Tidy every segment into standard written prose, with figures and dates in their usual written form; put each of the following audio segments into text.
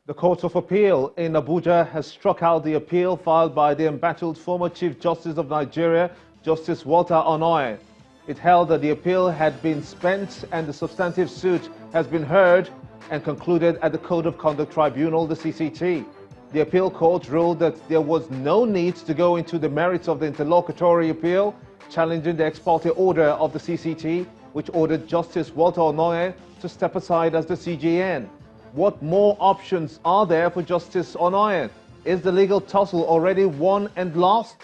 The Court of Appeal in Abuja has struck out the appeal filed by the embattled former Chief Justice of Nigeria, Justice Walter Onoye. It held that the appeal had been spent and the substantive suit has been heard and concluded at the Code of Conduct Tribunal, the CCT. The appeal court ruled that there was no need to go into the merits of the interlocutory appeal, challenging the ex parte order of the CCT, which ordered Justice Walter Onoye to step aside as the CJN. What more options are there for Justice Onoye? Is the legal tussle already won and lost?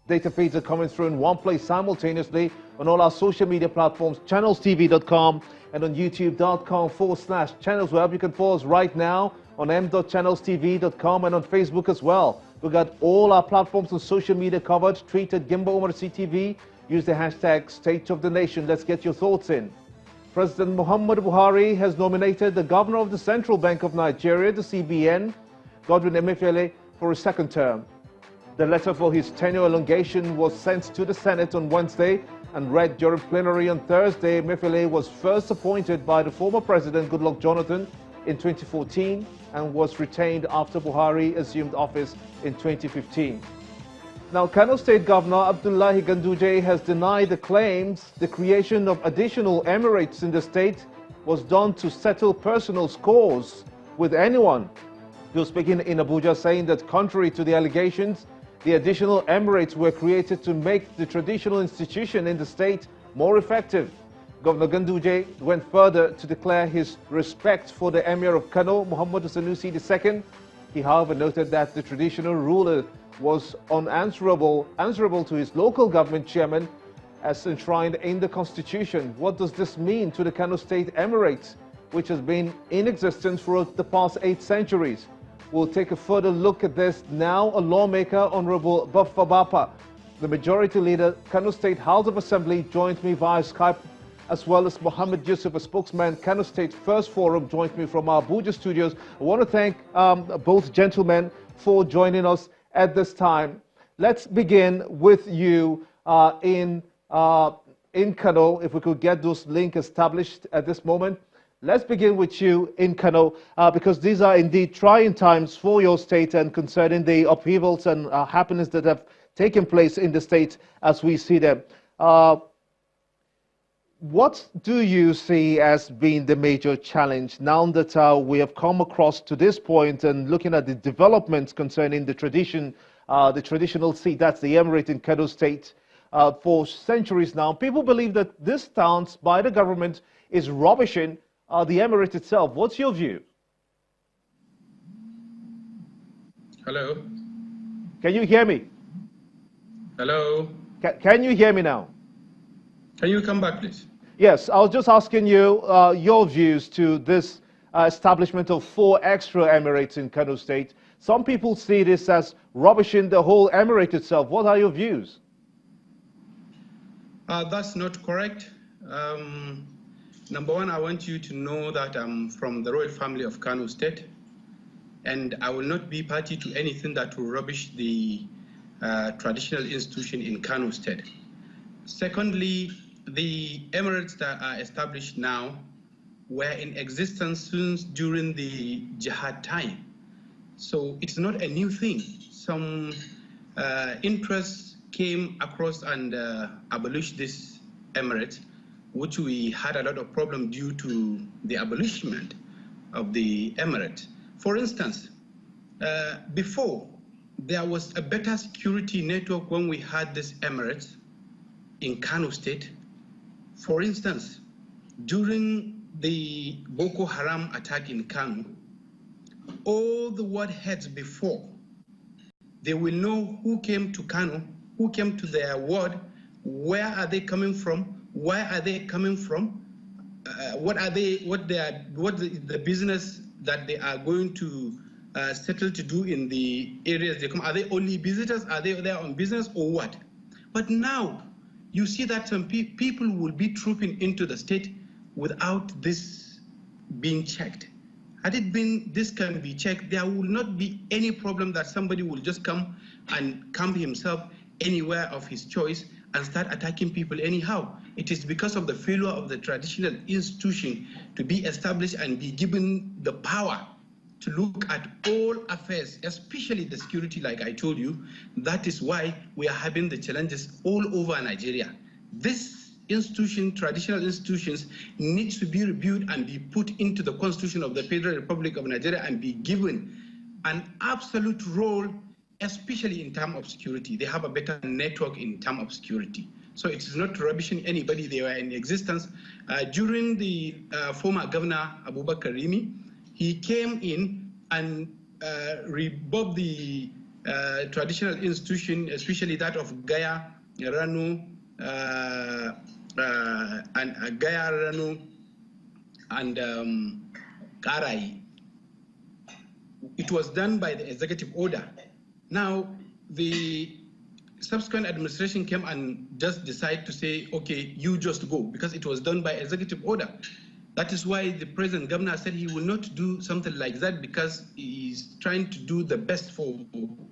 Data feeds are coming through in one place simultaneously on all our social media platforms, channelstv.com and on youtube.com/channelsweb. You can follow us right now on m.channelstv.com and on Facebook as well. We've got all our platforms on social media covered. Tweet at Gimba Umar CTV. Use the hashtag State of the Nation. Let's get your thoughts in. President Muhammadu Buhari has nominated the Governor of the Central Bank of Nigeria, the CBN, Godwin Emefiele, for a second term. The letter for his tenure elongation was sent to the Senate on Wednesday and read during plenary on Thursday. Emefiele was first appointed by the former President Goodluck Jonathan in 2014 and was retained after Buhari assumed office in 2015. Now, Kano State Governor Abdullahi Ganduje has denied the claims the creation of additional emirates in the state was done to settle personal scores with anyone. He was speaking in Abuja, saying that contrary to the allegations, the additional emirates were created to make the traditional institution in the state more effective. Governor Ganduje went further to declare his respect for the Emir of Kano, Muhammadu Sanusi II. He, however, noted that the traditional ruler was answerable to his local government chairman as enshrined in the constitution. What does this mean to the Kano State Emirate, which has been in existence for the past 8 centuries? We'll take a further look at this now. A lawmaker, Honorable Baffa Bapa, the majority leader, Kano State House of Assembly, joined me via Skype, as well as Mohammed Yusuf, a spokesman, Kano State First Forum, joined me from our Abuja studios. I want to thank both gentlemen for joining us at this time. Let's begin with you in Kano, if we could get those links established at this moment. Let's begin with you in Kano, because these are indeed trying times for your state and concerning the upheavals and happenings that have taken place in the state as we see them. What do you see as being the major challenge now that we have come across to this point and looking at the developments concerning the traditional seat, that's the emirate in Kano State, for centuries now? People believe that this stance by the government is rubbishing the emirate itself. What's your view? Hello? Can you hear me? Hello? Can you hear me now? Can you come back, please? Yes, I was just asking you your views to this establishment of 4 extra emirates in Kano State. Some people see this as rubbishing the whole emirate itself. What are your views? That's not correct. Number one, I want you to know that I'm from the royal family of Kano State, and I will not be party to anything that will rubbish the traditional institution in Kano State. Secondly, the emirates that are established now were in existence since during the jihad time. So it's not a new thing. Some interests came across and abolished this emirate, which we had a lot of problem due to the abolishment of the emirate. For instance, before there was a better security network when we had this emirate in Kano State. For instance, during the Boko Haram attack in Kano, all the ward heads before, they will know who came to Kano, who came to their ward, where are they coming from, why are they coming from, what the business that they are going to settle to do in the areas they come. Are they only visitors? Are they there on business or what? But now, you see that some people will be trooping into the state without this being checked. Had it been this can be checked, there will not be any problem that somebody will just come and camp himself anywhere of his choice and start attacking people anyhow. It is because of the failure of the traditional institution to be established and be given the power to look at all affairs, especially the security, like I told you. That is why we are having the challenges all over Nigeria. This institution, traditional institutions, needs to be reviewed and be put into the Constitution of the Federal Republic of Nigeria and be given an absolute role, especially in terms of security. They have a better network in terms of security. So it is not rubbishing anybody. They were in existence. During the former governor, Abubakar Rimi, he came in and rebuffed the traditional institution, especially that of Gaya, Ranu, and Gaya, Ranu, and Karai. It was done by the executive order. Now, the subsequent administration came and just decided to say, okay, you just go, because it was done by executive order. That is why the present governor said he will not do something like that because he's trying to do the best for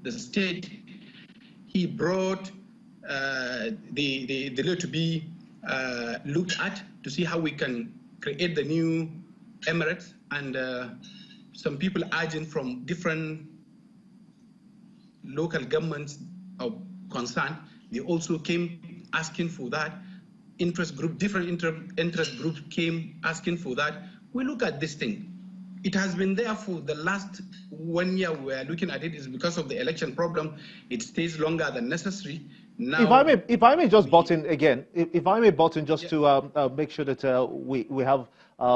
the state. He brought the law to be looked at to see how we can create the new Emirates, and some people urging from different local governments of concern, they also came asking for that. Different interest groups came asking for that. We look at this thing. It has been there for the last 1 year. We are looking at it is because of the election problem. It stays longer than necessary. Now, if I may just butt in again, if I may butt in just to make sure that we have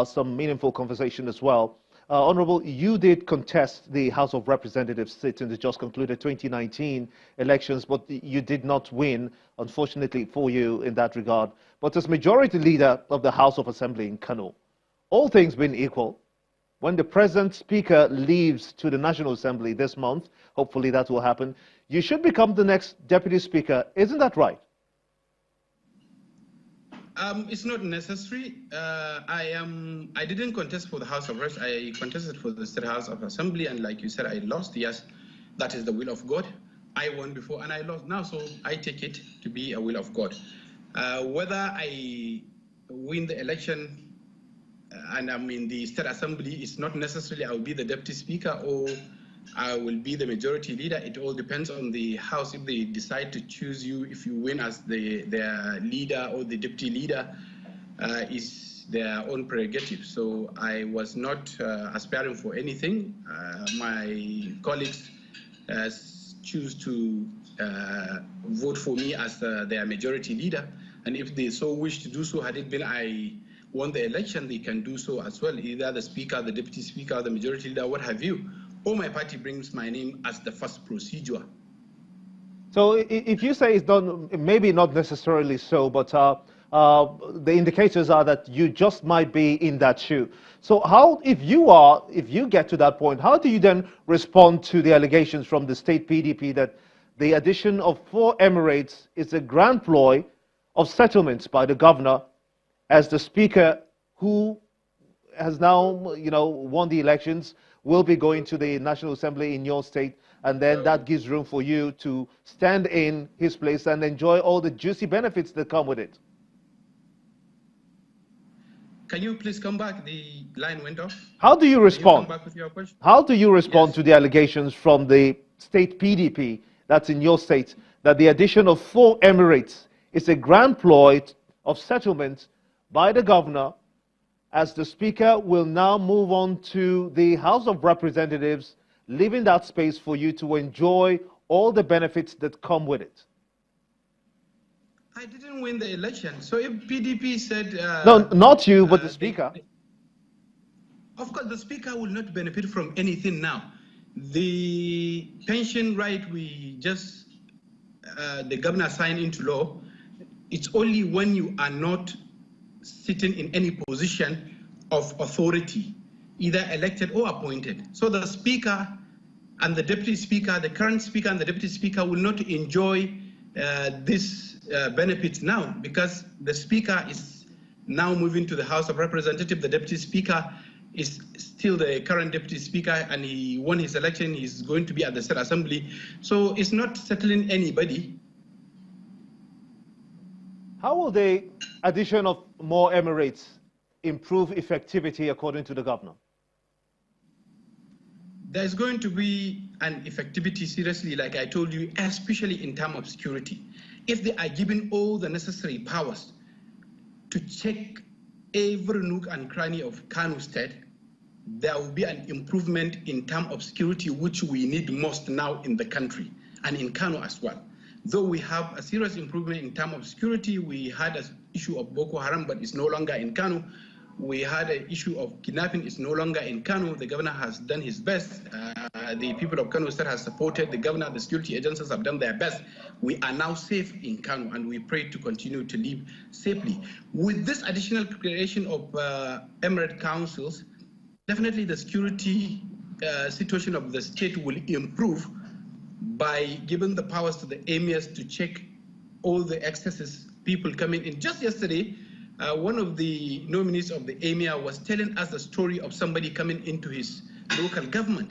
some meaningful conversation as well. Honorable, you did contest the House of Representatives seat in the just concluded 2019 elections, but you did not win, unfortunately for you in that regard. But as majority leader of the House of Assembly in Kano, all things being equal, when the present speaker leaves to the National Assembly this month, hopefully that will happen, you should become the next deputy speaker. Isn't that right? It's not necessary. I didn't contest for the House of Reps. I contested for the State House of Assembly, and like you said, I lost. Yes, that is the will of God. I won before and I lost now, so I take it to be a will of God. Whether I win the election and I'm in the State Assembly, it's not necessarily I will be the deputy speaker or I will be the majority leader. It all depends on the House. If they decide to choose you, if you win as their leader or the deputy leader, is their own prerogative. So I was not aspiring for anything. My colleagues choose to vote for me as their majority leader. And if they so wish to do so, had it been I won the election, they can do so as well. Either the speaker, the deputy speaker, the majority leader, what have you. Or my party brings my name as the first procedure. So if you say it's done, maybe not necessarily so, but the indicators are that you just might be in that shoe. So how, if you get to that point, how do you then respond to the allegations from the state PDP that the addition of 4 emirates is a grand ploy of settlements by the governor as the speaker who has now, won the elections, will be going to the National Assembly in your state, and then that gives room for you to stand in his place and enjoy all the juicy benefits that come with it? Can you please come back? The line went off. How do you respond? Can you come back with your question? How do you respond to the allegations from the state PDP that's in your state that the addition of 4 emirates is a grand ploy of settlement by the governor, as the speaker will now move on to the House of Representatives, leaving that space for you to enjoy all the benefits that come with it? I didn't win the election. So if PDP said... no, not you, but the speaker. Of course, the speaker will not benefit from anything now. The pension right we just, the governor signed into law, it's only when you are not sitting in any position of authority, either elected or appointed. So the speaker and the deputy speaker, the current speaker and the deputy speaker will not enjoy this benefit now, because the speaker is now moving to the House of Representatives. The deputy speaker is still the current deputy speaker, and he won his election. He's going to be at the State Assembly. So it's not settling anybody. How will the addition of more emirates improve effectivity according to the governor? there's going to be an effectivity, seriously, like I told you, especially in terms of security. If they are given all the necessary powers to check every nook and cranny of Kano State, there will be an improvement in terms of security, which we need most now in the country and in Kano as well. Though we have a serious improvement in terms of security, we had an issue of Boko Haram, but it's no longer in Kano. We had an issue of kidnapping, it's no longer in Kano. The governor has done his best. The people of Kano State have supported the governor, the security agencies have done their best. We are now safe in Kano, and we pray to continue to live safely. With this additional creation of emirate councils, definitely the security situation of the state will improve by giving the powers to the emirs to check all the excesses, people coming in. Just yesterday, one of the nominees of the emir was telling us the story of somebody coming into his local government,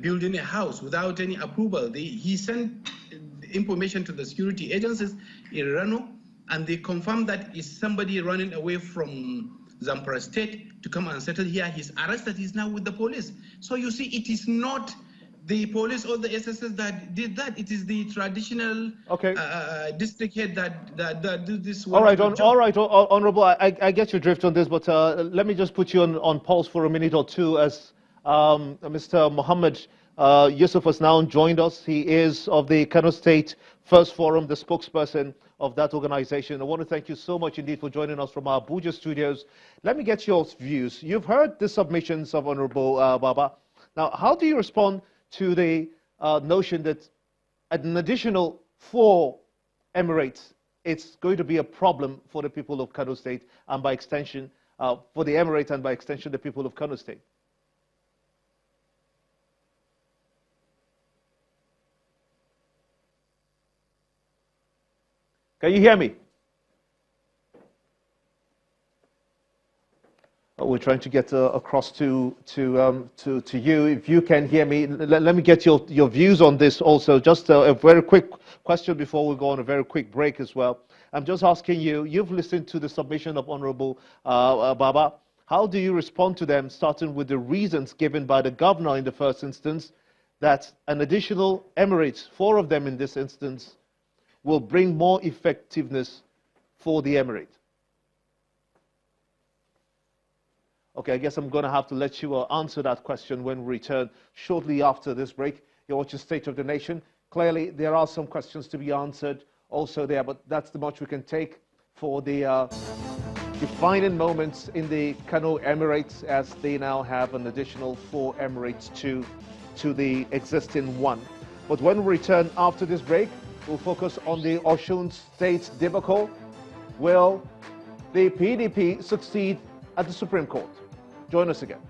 building a house without any approval. He sent information to the security agencies in Rano, and they confirmed that it's somebody running away from Zamfara State to come and settle here. He's arrested, he's now with the police. So you see, it is not the police or the SSS that did that. It is the traditional district head that do this. All right, Honorable, I get your drift on this, but let me just put you on pause for a minute or two as Mr. Muhammad Yusuf has now joined us. He is of the Kano State First Forum, the spokesperson of that organization. I want to thank you so much indeed for joining us from our Abuja studios. Let me get your views. You've heard the submissions of Honorable Baba. Now, how do you respond to the notion that an additional 4 emirates, it's going to be a problem for the people of Kano State and by extension, for the emirate and by extension, the people of Kano State? Can you hear me? We're trying to get across to you. If you can hear me, let me get your views on this also. Just a very quick question before we go on a very quick break as well. I'm just asking you, you've listened to the submission of Honorable Baba. How do you respond to them, starting with the reasons given by the governor in the first instance, that an additional emirates, 4 of them in this instance, will bring more effectiveness for the emirate? Okay, I guess I'm going to have to let you answer that question when we return shortly after this break. You're watching State of the Nation. Clearly, there are some questions to be answered also there, but that's the much we can take for the defining moments in the Kano Emirates, as they now have an additional 4 emirates to the existing 1. But when we return after this break, we'll focus on the Osun State debacle. Will the PDP succeed at the Supreme Court? Join us again.